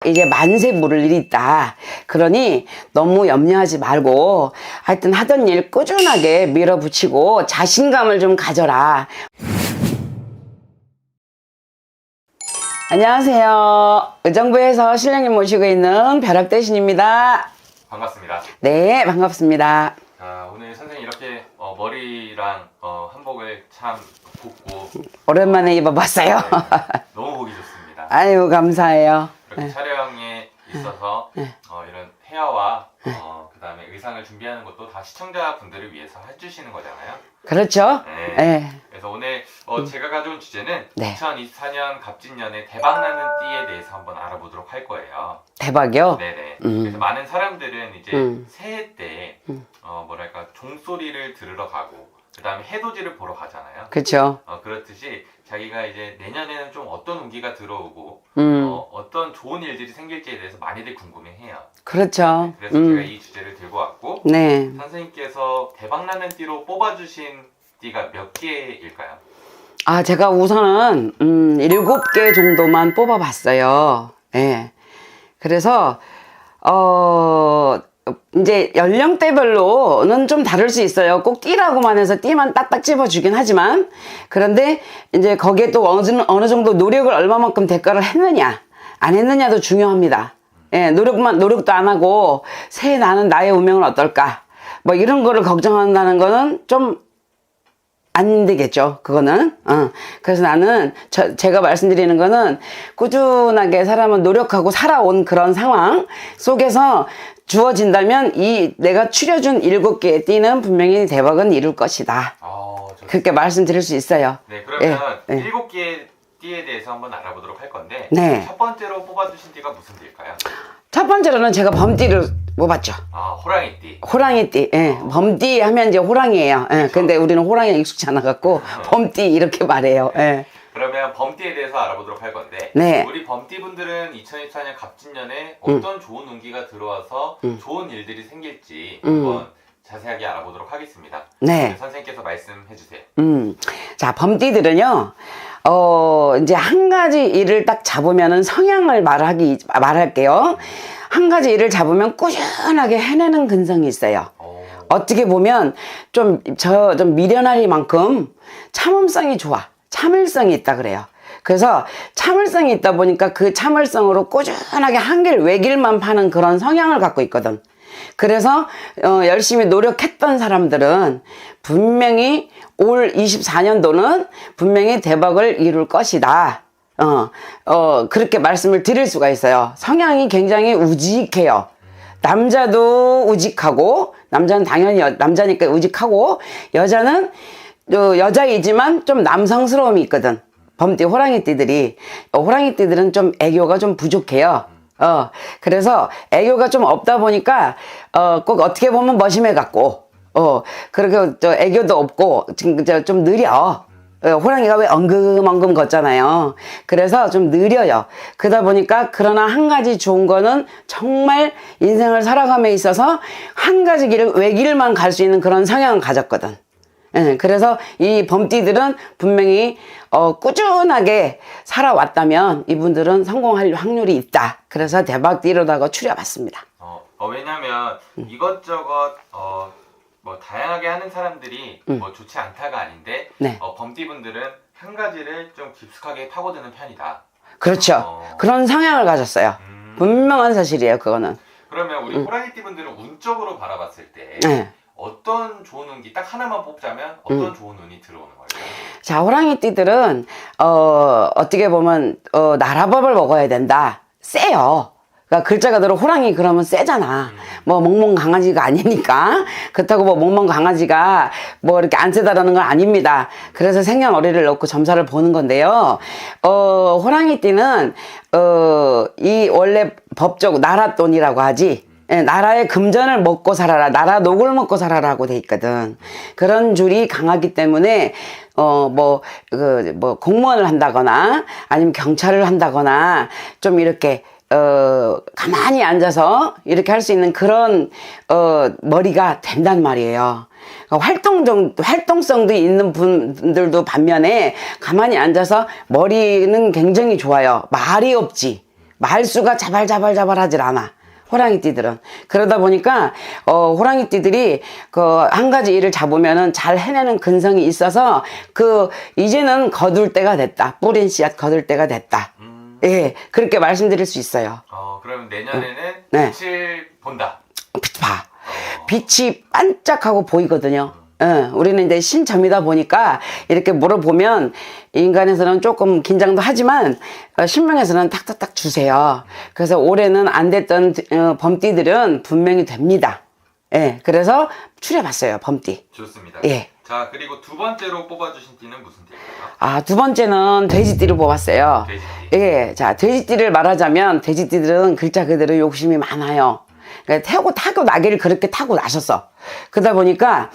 이제 만세 물을 일이 있다. 그러니 너무 염려하지 말고 하여튼 하던 일 꾸준하게 밀어붙이고 자신감을 좀 가져라. 안녕하세요. 의정부에서 신령님 모시고 있는 벼락대신입니다. 반갑습니다. 네, 반갑습니다. 오늘 선생님 이렇게 머리랑 한복을 참 곱고 오랜만에 입어봤어요. 네, 너무 보기 좋습니다. 아유, 감사해요. 이렇게 네. 촬영에 있어서 네. 이런 헤어와 그 다음에 의상을 준비하는 것도 다 시청자분들을 위해서 해주시는 거잖아요. 그렇죠? 네. 네. 그래서 오늘 제가 가져온 주제는 네. 2024년 갑진년에 대박나는 띠에 대해서 한번 알아보도록 할 거예요. 대박이요? 네네. 그래서 많은 사람들은 이제 새해 때 뭐랄까 종소리를 들으러 가고 그 다음에 해돋이를 보러 가잖아요. 그렇죠. 그렇듯이 자기가 이제 내년에는 좀 어떤 운기가 들어오고 어떤 좋은 일들이 생길지에 대해서 많이들 궁금해해요. 그렇죠. 그래서 제가 이 주제를 들고 왔고 네. 선생님께서 대박나는 띠로 뽑아주신 띠가 몇 개일까요? 아, 제가 우선은 7개 정도만 뽑아봤어요. 예. 그래서 이제 연령대별로는 좀 다를 수 있어요. 꼭 띠라고만 해서 띠만 딱딱 집어주긴 하지만, 그런데 이제 거기에 또 어느 정도 노력을 얼마만큼 대가를 했느냐 안 했느냐도 중요합니다. 예, 노력도 안 하고 새해 나는 나의 운명은 어떨까 뭐 이런 거를 걱정한다는 거는 좀 안 되겠죠, 그거는. 그래서 나는 제가 말씀드리는 거는 꾸준하게 사람은 노력하고 살아온 그런 상황 속에서 주어진다면 내가 추려준 7개의 띠는 분명히 대박은 이룰 것이다. 그렇게 말씀드릴 수 있어요. 네, 그러면 예, 예. 7개의 띠에 대해서 한번 알아보도록 할 건데 네. 첫 번째로 뽑아주신 띠가 무슨 띠일까요? 첫 번째로는 제가 범띠를 뽑았죠. 호랑이띠. 호랑이띠. 예. 범띠 하면 이제 호랑이에요. 예. 근데 우리는 호랑이가 익숙치 않아갖고 범띠 이렇게 말해요. 예. 그러면 범띠에 대해서 알아보도록 할 건데 네. 우리 범띠분들은 2024년 갑진년에 어떤 좋은 운기가 들어와서 좋은 일들이 생길지 한번 자세하게 알아보도록 하겠습니다. 네. 선생님께서 말씀해 주세요. 자, 범띠들은요, 이제 한 가지 일을 딱 잡으면은 성향을 말할게요. 한 가지 일을 잡으면 꾸준하게 해내는 근성이 있어요. 어떻게 보면 좀 미련하리만큼 참음성이 좋아. 참을성이 있다 그래요. 그래서 참을성이 있다 보니까 그 참을성으로 꾸준하게 한 길 외길만 파는 그런 성향을 갖고 있거든. 그래서 열심히 노력했던 사람들은 분명히 올 24년도는 분명히 대박을 이룰 것이다. 그렇게 말씀을 드릴 수가 있어요. 성향이 굉장히 우직해요. 남자도 우직하고, 남자는 당연히 남자니까 우직하고, 여자는 여자이지만 좀 남성스러움이 있거든. 범띠 호랑이띠들이. 호랑이띠들은 좀 애교가 좀 부족해요. 그래서 애교가 좀 없다 보니까 꼭 어떻게 보면 머심해 갖고 그렇게 애교도 없고 좀 느려. 호랑이가 왜 엉금엉금 걷잖아요. 그래서 좀 느려요. 그러다 보니까 그러나 한 가지 좋은 거는 정말 인생을 살아감에 있어서 한 가지 길을 외길만 갈 수 있는 그런 성향을 가졌거든. 그래서 이 범띠들은 분명히 꾸준하게 살아왔다면 이분들은 성공할 확률이 있다. 그래서 대박띠로다가 추려봤습니다. 왜냐면 이것저것 뭐 다양하게 하는 사람들이 뭐 좋지 않다가 아닌데 네. 범띠분들은 한 가지를 좀 깊숙하게 파고드는 편이다. 그렇죠. 그런 성향을 가졌어요. 분명한 사실이에요, 그거는. 그러면 우리 호랑이띠분들은 운적으로 바라봤을 때 네. 어떤 좋은 운기 딱 하나만 뽑자면 어떤 좋은 운이 들어오는 걸까요? 자, 호랑이띠들은 어떻게 보면 나라밥을 먹어야 된다. 세요. 그러니까 글자가 들어 호랑이 그러면 세잖아. 뭐 멍멍 강아지가 아니니까. 그렇다고 뭐 멍멍 강아지가 뭐 이렇게 안 세다라는 건 아닙니다. 그래서 생년월일을 넣고 점사를 보는 건데요. 호랑이띠는 이 원래 법적 나랏돈이라고 하지. 예, 나라의 금전을 먹고 살아라, 나라 녹을 먹고 살아라고 돼 있거든. 그런 줄이 강하기 때문에 공무원을 한다거나 아니면 경찰을 한다거나 좀 이렇게 가만히 앉아서 이렇게 할 수 있는 그런 머리가 된단 말이에요. 활동성도 있는 분들도 반면에 가만히 앉아서 머리는 굉장히 좋아요. 말이 없지. 말수가 자발자발 하질 않아. 호랑이띠들은. 그러다 보니까, 호랑이띠들이 한 가지 일을 잡으면은 잘 해내는 근성이 있어서, 이제는 거둘 때가 됐다. 뿌린 씨앗 거둘 때가 됐다. 예, 그렇게 말씀드릴 수 있어요. 그럼 내년에는 네. 빛을 본다. 빛 봐. 빛이 반짝하고 보이거든요. 우리는 이제 신점이다 보니까 이렇게 물어보면 인간에서는 조금 긴장도 하지만 신명에서는 탁탁탁 주세요. 그래서 올해는 안 됐던 범띠들은 분명히 됩니다. 예, 그래서 추려봤어요, 범띠. 좋습니다. 예. 자, 그리고 두 번째로 뽑아주신 띠는 무슨 띠일까요? 두 번째는 돼지띠를 뽑았어요. 돼지띠. 예, 자, 돼지띠를 말하자면 돼지띠들은 글자 그대로 욕심이 많아요. 그러니까 타고 나기를 그렇게 타고 나셨어. 그러다 보니까,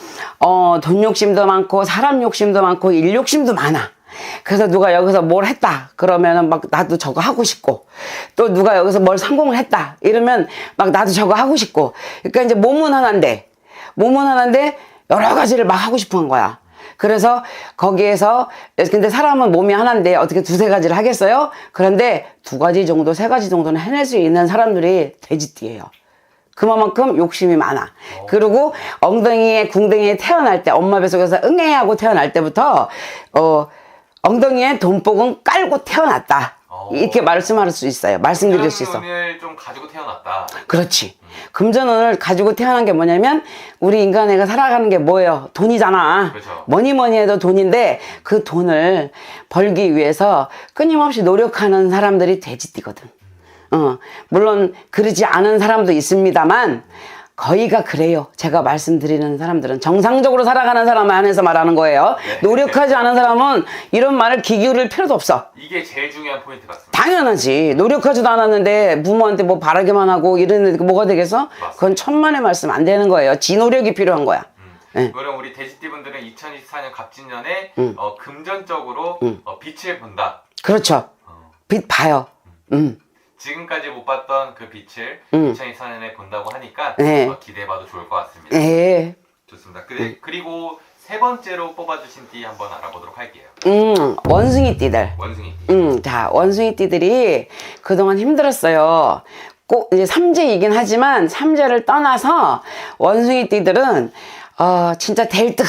돈 욕심도 많고, 사람 욕심도 많고, 일 욕심도 많아. 그래서 누가 여기서 뭘 했다. 그러면은 막 나도 저거 하고 싶고, 또 누가 여기서 뭘 성공을 했다. 이러면 막 나도 저거 하고 싶고. 그러니까 이제 몸은 하나인데 여러 가지를 막 하고 싶은 거야. 그래서 거기에서, 근데 사람은 몸이 하나인데 어떻게 두세 가지를 하겠어요? 그런데 두 가지 정도, 세 가지 정도는 해낼 수 있는 사람들이 돼지띠예요. 그만큼 욕심이 많아. 그리고 궁덩이에 태어날 때, 엄마 뱃속에서 응애 하고 태어날 때부터, 엉덩이에 돈복은 깔고 태어났다. 이렇게 말씀할 수 있어요. 말씀드릴 수 있어. 금전운을 좀 가지고 태어났다. 그렇지. 금전운을 가지고 태어난 게 뭐냐면, 우리 인간애가 살아가는 게 뭐예요? 돈이잖아. 그렇죠. 뭐니 해도 돈인데, 그 돈을 벌기 위해서 끊임없이 노력하는 사람들이 돼지띠거든. 물론 그러지 않은 사람도 있습니다만 거의가 그래요. 제가 말씀드리는 사람들은 정상적으로 살아가는 사람에 한해서 말하는 거예요. 네. 노력하지 않은 사람은 이런 말을 기울일 필요도 없어. 이게 제일 중요한 포인트 같습니다. 당연하지. 노력하지도 않았는데 부모한테 뭐 바라기만 하고 이러는데 뭐가 되겠어? 그건 천만의 말씀 안 되는 거예요. 지 노력이 필요한 거야. 네. 그럼 우리 돼지띠분들은 2024년 갑진년에 금전적으로 빛을 본다. 그렇죠. 빛 봐요. 지금까지 못 봤던 그 빛을 2024년에 본다고 하니까 네. 기대해봐도 좋을 것 같습니다. 예. 좋습니다. 그리고 세 번째로 뽑아주신 띠 한번 알아보도록 할게요. 원숭이 띠들. 원숭이 띠. 자, 원숭이 띠들이 그동안 힘들었어요. 꼭 이제 삼재이긴 하지만 삼재를 떠나서 원숭이 띠들은 진짜 될 듯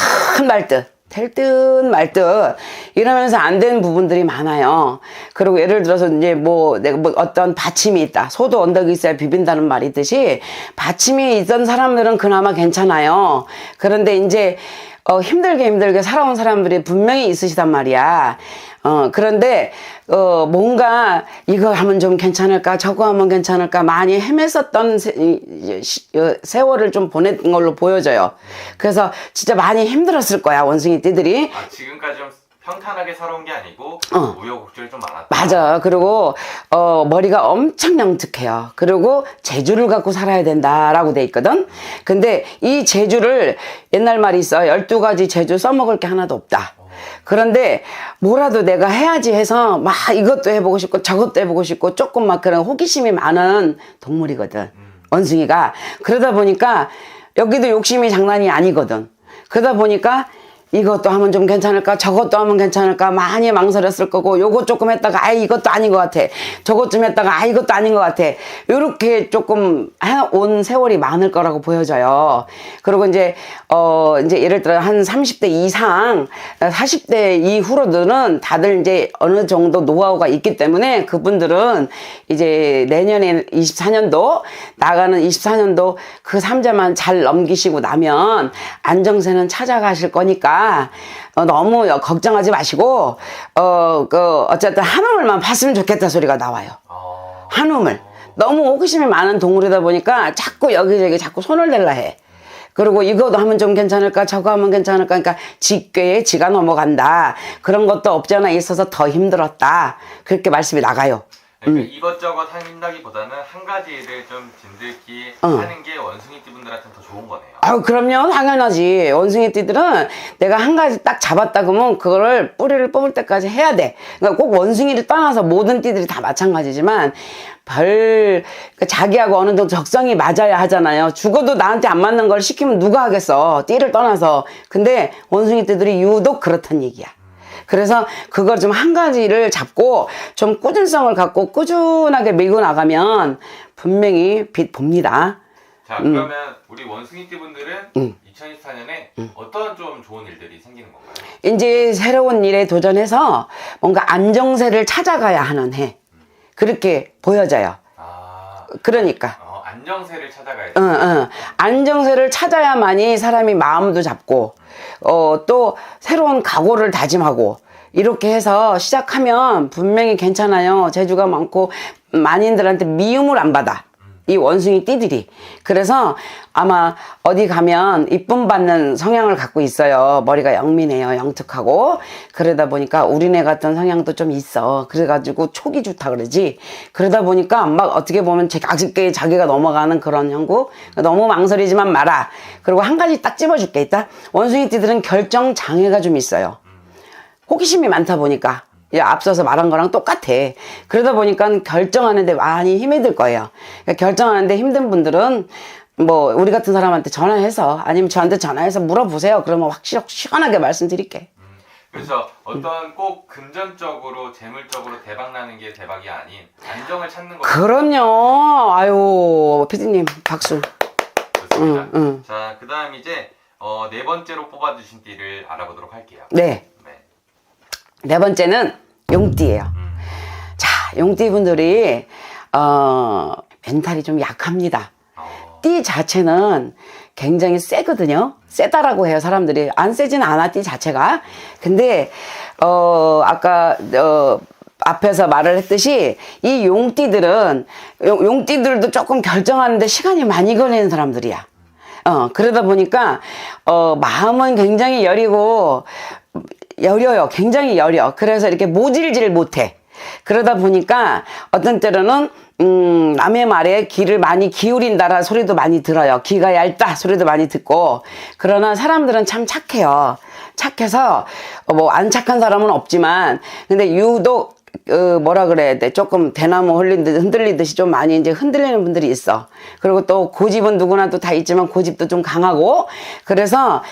말 듯. 될 듯 말 듯 이러면서 안 되는 부분들이 많아요. 그리고 예를 들어서 이제 내가 어떤 받침이 있다. 소도 언덕이 있어야 비빈다는 말이 있듯이 받침이 있던 사람들은 그나마 괜찮아요. 그런데 이제 힘들게 살아온 사람들이 분명히 있으시단 말이야. 그런데, 뭔가, 이거 하면 좀 괜찮을까, 저거 하면 괜찮을까, 많이 헤맸었던 세월을 좀 보낸 걸로 보여져요. 그래서 진짜 많이 힘들었을 거야, 원숭이 띠들이. 지금까지 좀 평탄하게 살아온 게 아니고, 우여곡절이 좀 많았다. 맞아. 그리고, 머리가 엄청 영특해요. 그리고 재주를 갖고 살아야 된다라고 돼 있거든. 근데 이 재주를, 옛날 말이 있어. 12가지 재주 써먹을 게 하나도 없다. 그런데 뭐라도 내가 해야지 해서 막 이것도 해보고 싶고 저것도 해보고 싶고 조금 막 그런 호기심이 많은 동물이거든. 원숭이가. 그러다 보니까 여기도 욕심이 장난이 아니거든. 그러다 보니까 이것도 하면 좀 괜찮을까 저것도 하면 괜찮을까 많이 망설였을 거고 요것 조금 했다가 이것도 아닌 것 같아. 저것 좀 했다가 이것도 아닌 것 같아. 요렇게 조금 해온 세월이 많을 거라고 보여져요. 그리고 이제 예를 들어 한 30대 이상 40대 이후로들은 다들 이제 어느 정도 노하우가 있기 때문에 그분들은 이제 내년에 24년도 나가는 24년도 그 삼재만 잘 넘기시고 나면 안정세는 찾아가실 거니까 너무 걱정하지 마시고 어쨌든 한우물만 봤으면 좋겠다 소리가 나와요. 한우물. 너무 호기심이 많은 동물이다 보니까 자꾸 여기저기 자꾸 손을 댈라 해. 그리고 이거도 하면 좀 괜찮을까 저거 하면 괜찮을까 그러니까 지꾀에 지가 넘어간다. 그런 것도 없지 않아 있어서 더 힘들었다. 그렇게 말씀이 나가요. 그러니까 이것저것 한다기보다는 한 가지 일을 좀 진득히 하는 게 원숭이띠 분들한테는 더 좋은 거네요. 그럼요. 당연하지. 원숭이띠들은 내가 한 가지 딱 잡았다 그러면 그거를 뿌리를 뽑을 때까지 해야 돼. 그러니까 꼭 원숭이를 떠나서 모든 띠들이 다 마찬가지지만 그러니까 자기하고 어느 정도 적성이 맞아야 하잖아요. 죽어도 나한테 안 맞는 걸 시키면 누가 하겠어. 띠를 떠나서. 근데 원숭이띠들이 유독 그렇단 얘기야. 그래서 그걸 좀 한 가지를 잡고 좀 꾸준성을 갖고 꾸준하게 밀고 나가면 분명히 빛 봅니다. 자, 그러면 우리 원숭이띠 분들은 2024년에 어떤 좀 좋은 일들이 생기는 건가요? 이제 새로운 일에 도전해서 뭔가 안정세를 찾아가야 하는 해. 그렇게 보여져요. 아, 그러니까. 안정세를 찾아가야 돼. 안정세를 찾아야만이 사람이 마음도 잡고, 또 새로운 각오를 다짐하고, 이렇게 해서 시작하면 분명히 괜찮아요. 재주가 많고, 만인들한테 미움을 안 받아. 이 원숭이 띠들이. 그래서 아마 어디 가면 이쁨 받는 성향을 갖고 있어요. 머리가 영민해요. 영특하고. 그러다 보니까 우리네 같은 성향도 좀 있어. 그래가지고 촉이 좋다 그러지. 그러다 보니까 막 어떻게 보면 아쉽게 자기가 넘어가는 그런 형국. 너무 망설이지만 마라. 그리고 한 가지 딱 집어줄 게 있다. 원숭이 띠들은 결정 장애가 좀 있어요. 호기심이 많다 보니까. 앞서서 말한 거랑 똑같아. 그러다 보니까 결정하는데 많이 힘이 들 거예요. 그러니까 결정하는데 힘든 분들은 뭐 우리 같은 사람한테 전화해서 아니면 저한테 전화해서 물어보세요. 그러면 확실히 시원하게 말씀드릴게. 그래서 어떤 꼭 금전적으로 재물적으로 대박나는 게 대박이 아닌 안정을 찾는 거. 그럼요. 아유 피디님 박수. 좋습니다. 자, 그 다음 이제 네 번째로 뽑아주신 띠를 알아보도록 할게요. 네. 네 번째는 용띠예요. 자, 용띠 분들이 멘탈이 좀 약합니다. 띠 자체는 굉장히 세거든요. 세다라고 해요, 사람들이. 안 세진 않아, 띠 자체가. 근데 아까 앞에서 말을 했듯이 이 용띠들은 용띠들도 조금 결정하는데 시간이 많이 걸리는 사람들이야. 그러다 보니까 마음은 굉장히 여려요. 굉장히 여려. 그래서 이렇게 모질질 못해. 그러다 보니까 어떤 때로는 남의 말에 귀를 많이 기울인다라 소리도 많이 들어요. 귀가 얇다 소리도 많이 듣고. 그러나 사람들은 참 착해요. 착해서 뭐 안 착한 사람은 없지만 근데 유독 뭐라 그래야 돼? 조금 대나무 흔들리듯이 좀 많이 이제 흔들리는 분들이 있어. 그리고 또 고집은 누구나 또 다 있지만 고집도 좀 강하고. 그래서,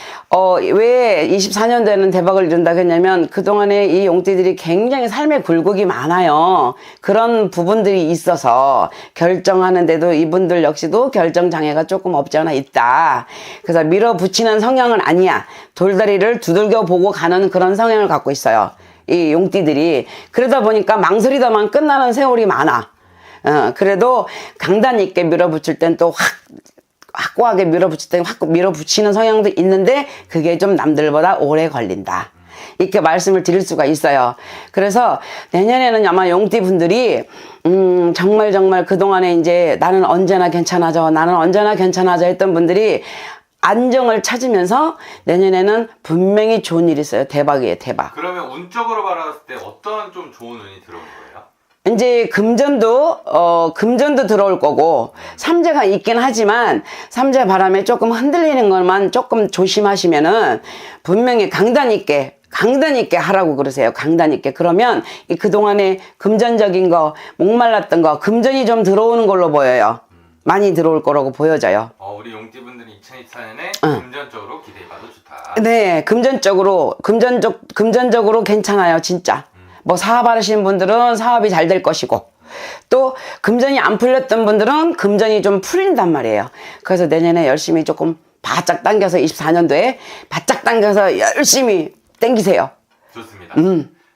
왜 24년도에는 대박을 이룬다고 했냐면 그동안에 이 용띠들이 굉장히 삶의 굴곡이 많아요. 그런 부분들이 있어서 결정하는데도 이분들 역시도 결정장애가 조금 없지 않아 있다. 그래서 밀어붙이는 성향은 아니야. 돌다리를 두들겨 보고 가는 그런 성향을 갖고 있어요. 이 용띠들이. 그러다 보니까 망설이다만 끝나는 세월이 많아. 그래도 강단 있게 밀어붙일 땐 또 확고하게 밀어붙일 땐 확 밀어붙이는 성향도 있는데 그게 좀 남들보다 오래 걸린다. 이렇게 말씀을 드릴 수가 있어요. 그래서 내년에는 아마 용띠 분들이 정말 그동안에 이제 나는 언제나 괜찮아져 했던 분들이 안정을 찾으면서 내년에는 분명히 좋은 일이 있어요. 대박이에요, 대박. 그러면 운적으로 바라봤을 때 어떤 좀 좋은 운이 들어오는 거예요? 이제 금전도 들어올 거고, 삼재가 있긴 하지만, 삼재 바람에 조금 흔들리는 것만 조금 조심하시면은, 분명히 강단 있게 하라고 그러세요. 강단 있게. 그러면, 그동안에 금전적인 거, 목말랐던 거, 금전이 좀 들어오는 걸로 보여요. 많이 들어올 거라고 보여져요. 우리 용띠분들은 2024년에 금전적으로 기대해봐도 좋다. 네, 금전적으로 괜찮아요, 진짜. 뭐 사업하시는 분들은 사업이 잘 될 것이고, 또 금전이 안 풀렸던 분들은 금전이 좀 풀린단 말이에요. 그래서 내년에 열심히 조금 바짝 당겨서 24년도에 바짝 당겨서 열심히 당기세요. 좋습니다.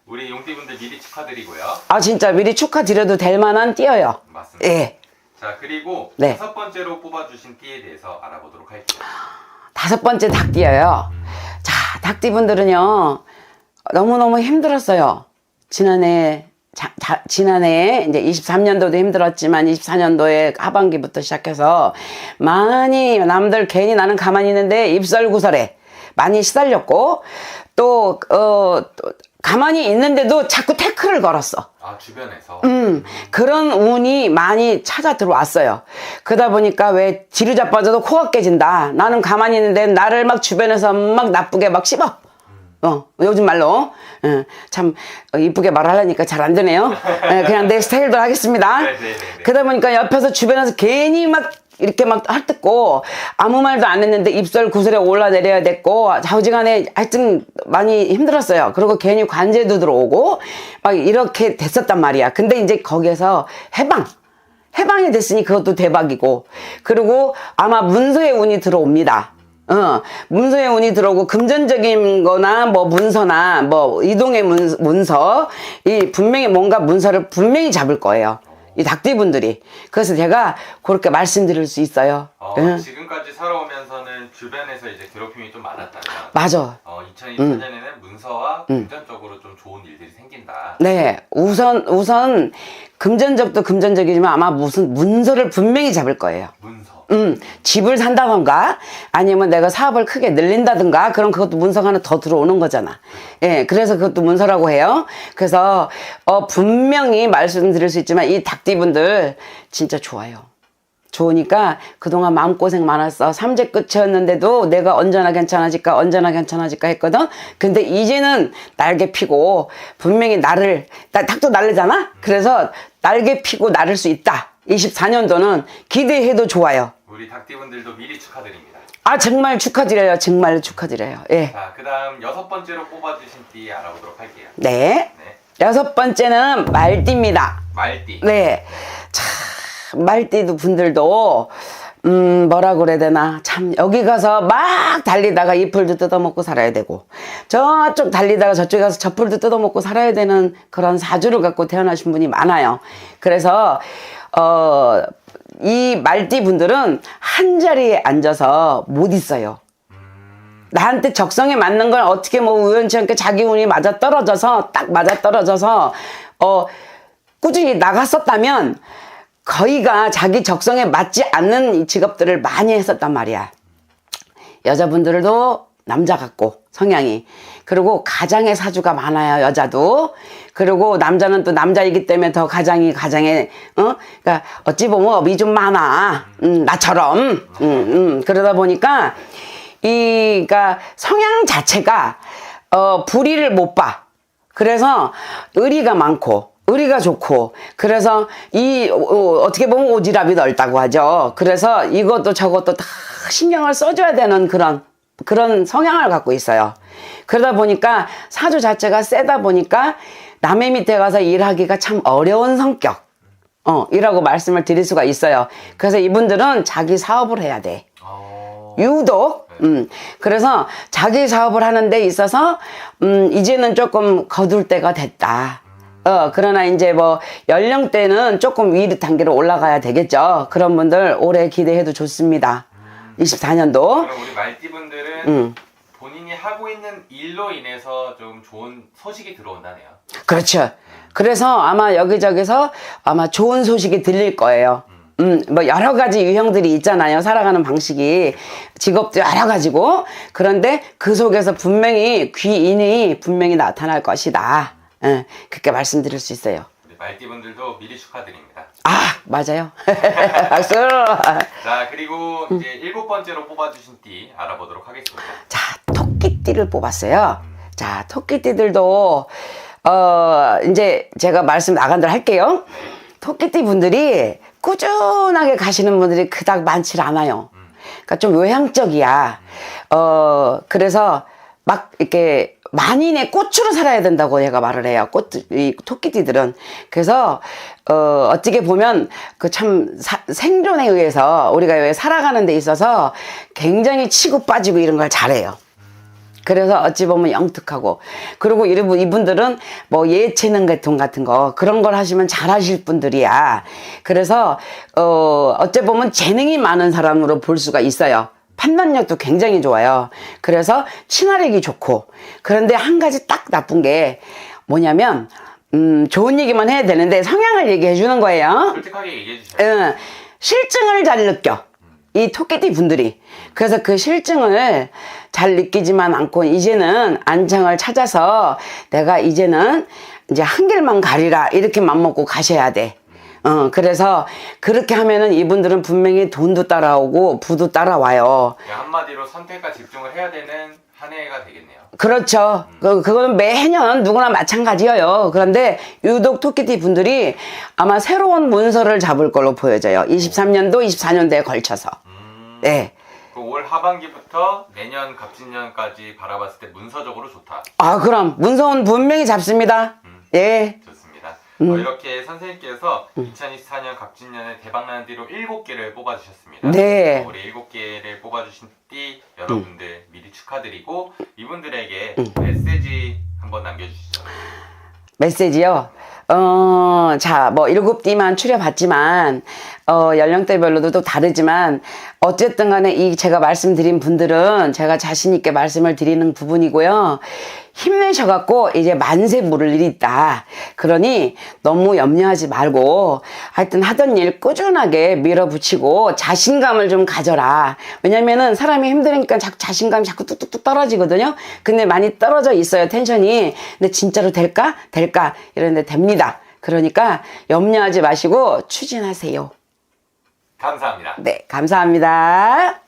우리 용띠분들 미리 축하드리고요. 아, 진짜 미리 축하드려도 될 만한 띠예요. 맞습니다. 예. 자, 그리고 네. 5번째로 뽑아주신 띠에 대해서 알아보도록 할게요. 5번째 닭띠예요. 자, 닭띠분들은요 너무너무 힘들었어요. 지난해에 이제 23년도도 힘들었지만 24년도에 하반기부터 시작해서 많이 남들 괜히 나는 가만히 있는데 입설구설에 많이 시달렸고 또 가만히 있는데도 자꾸 태클을 걸었어. 아, 주변에서? 그런 운이 많이 찾아 들어왔어요. 그러다 보니까 왜 뒤로 자빠져도 코가 깨진다. 나는 가만히 있는데 나를 막 주변에서 막 나쁘게 막 씹어. 요즘 말로. 참 이쁘게 말하려니까 잘 안 되네요. 그냥 내 스타일대로 하겠습니다. 네네네. 그러다 보니까 옆에서 주변에서 괜히 막 이렇게 막 헐뜯고 아무 말도 안 했는데 입술 구슬에 올라내려야 됐고 좌우지간에 하여튼 많이 힘들었어요. 그리고 괜히 관제도 들어오고 막 이렇게 됐었단 말이야. 근데 이제 거기에서 해방이 됐으니 그것도 대박이고, 그리고 아마 문서의 운이 들어옵니다. 문서의 운이 들어오고 금전적인 거나 뭐 문서나 뭐 이동의 문서, 이 분명히 뭔가 문서를 분명히 잡을 거예요. 이 닭띠분들이. 그래서 제가 그렇게 말씀드릴 수 있어요. 지금까지 살아오면서는 주변에서 이제 괴롭힘이 좀 많았다면, 맞아. 2024년에는 문서와 금전적으로 좀 좋은 일들이 생긴다. 네, 우선 금전적도 금전적이지만 아마 무슨 문서를 분명히 잡을 거예요. 문서. 집을 산다던가 아니면 내가 사업을 크게 늘린다든가, 그럼 그것도 문서가 하나 더 들어오는 거잖아. 예, 그래서 그것도 문서라고 해요. 그래서 분명히 말씀드릴 수 있지만 이 닭띠분들 진짜 좋아요. 좋으니까 그동안 마음고생 많았어. 삼재 끝이었는데도 내가 언제나 괜찮아질까 했거든. 근데 이제는 날개 피고 분명히 닭도 날르잖아. 그래서 날개 피고 나를 수 있다. 24년도는 기대해도 좋아요. 우리 닭띠분들도 미리 축하드립니다. 아, 정말 축하드려요. 정말 축하드려요. 예. 자, 그 다음 6번째로 뽑아주신 띠 알아보도록 할게요. 네. 6번째는 말띠입니다. 말띠. 네. 참, 말띠도 분들도, 뭐라 그래야 되나. 참, 여기 가서 막 달리다가 이 풀도 뜯어먹고 살아야 되고, 저쪽 달리다가 저쪽에 가서 저 풀도 뜯어먹고 살아야 되는 그런 사주를 갖고 태어나신 분이 많아요. 그래서, 이 말띠 분들은 한 자리에 앉아서 못 있어요. 나한테 적성에 맞는 걸 어떻게 뭐 우연치 않게 자기 운이 딱 맞아 떨어져서, 꾸준히 나갔었다면, 거의가 자기 적성에 맞지 않는 이 직업들을 많이 했었단 말이야. 여자분들도 남자 같고, 성향이. 그리고 가장의 사주가 많아요, 여자도. 그리고 남자는 또 남자이기 때문에 더 가장에, 그러니까 어찌 보면 업이 좀 많아. 나처럼. 그러다 보니까, 그러니까 성향 자체가, 불의를 못 봐. 그래서 의리가 많고, 의리가 좋고, 그래서 어떻게 보면 오지랖이 넓다고 하죠. 그래서 이것도 저것도 다 신경을 써줘야 되는 그런 성향을 갖고 있어요. 그러다 보니까 사주 자체가 세다 보니까 남의 밑에 가서 일하기가 참 어려운 성격, 이라고 말씀을 드릴 수가 있어요. 그래서 이분들은 자기 사업을 해야 돼. 유독. 그래서 자기 사업을 하는 데 있어서, 이제는 조금 거둘 때가 됐다. 그러나 이제 뭐, 연령대는 조금 위 단계로 올라가야 되겠죠. 그런 분들 올해 기대해도 좋습니다. 24년도. 그럼 우리 말띠분들은 본인이 하고 있는 일로 인해서 좀 좋은 소식이 들어온다네요. 그렇죠. 그래서 아마 여기저기서 아마 좋은 소식이 들릴 거예요. 뭐 여러 가지 유형들이 있잖아요. 살아가는 방식이. 직업도 여러 가지고. 그런데 그 속에서 분명히 귀인이 분명히 나타날 것이다. 그렇게 말씀드릴 수 있어요. 우리 말띠분들도 미리 축하드립니다. 아, 맞아요. 박수. 자, 그리고 이제 7번째로 뽑아주신 띠 알아보도록 하겠습니다. 자, 토끼띠를 뽑았어요. 자, 토끼띠들도, 이제 제가 말씀 나간 대로 할게요. 토끼띠 분들이 꾸준하게 가시는 분들이 그닥 많지 않아요. 그러니까 좀 외향적이야. 그래서 막 이렇게 만인의 꽃으로 살아야 된다고 제가 말을 해요. 이 토끼띠들은. 그래서, 어떻게 보면, 생존에 의해서 우리가 왜 살아가는 데 있어서 굉장히 치고 빠지고 이런 걸 잘해요. 그래서 어찌 보면 영특하고. 그리고 이분들은 뭐 예체능 같은 거, 그런 걸 하시면 잘하실 분들이야. 그래서, 어찌 보면 재능이 많은 사람으로 볼 수가 있어요. 판단력도 굉장히 좋아요. 그래서 친화력이 좋고. 그런데 한 가지 딱 나쁜 게 뭐냐면, 좋은 얘기만 해야 되는데 성향을 얘기해 주는 거예요. 솔직하게 얘기해 주세요. 실증을 잘 느껴. 이 토끼띠 분들이. 그래서 그 실증을 잘 느끼지만 않고 이제는 안정을 찾아서 내가 이제는 이제 한 길만 가리라. 이렇게 맘먹고 가셔야 돼. 그래서 그렇게 하면은 이분들은 분명히 돈도 따라오고 부도 따라와요. 한마디로 선택과 집중을 해야 되는 한 해가 되겠네요. 그렇죠. 그거는 매년 누구나 마찬가지예요. 그런데 유독 토끼띠 분들이 아마 새로운 문서를 잡을 걸로 보여져요. 23년도, 24년도에 걸쳐서. 네. 그 올 하반기부터 내년 갑진년까지 바라봤을 때 문서적으로 좋다. 아, 그럼 문서는 분명히 잡습니다. 예. 좋습니다. 이렇게 선생님께서 2024년 갑진년에 대박나는 띠로 7개를 뽑아주셨습니다. 네. 우리 7개를 뽑아주신 띠 여러분들 미리 축하드리고 이분들에게 메시지 한번 남겨주시죠. 메시지요. 자, 뭐 7띠만 추려봤지만 연령대별로도 또 다르지만 어쨌든 간에 이 제가 말씀드린 분들은 제가 자신 있게 말씀을 드리는 부분이고요. 힘내셔갖고 이제 만세 물을 일이 있다. 그러니 너무 염려하지 말고 하여튼 하던 일 꾸준하게 밀어붙이고 자신감을 좀 가져라. 왜냐면은 사람이 힘드니까 자신감이 자꾸 뚝뚝뚝 떨어지거든요. 근데 많이 떨어져 있어요, 텐션이. 근데 진짜로 될까? 이러는데 됩니다. 그러니까 염려하지 마시고 추진하세요. 감사합니다. 네, 감사합니다.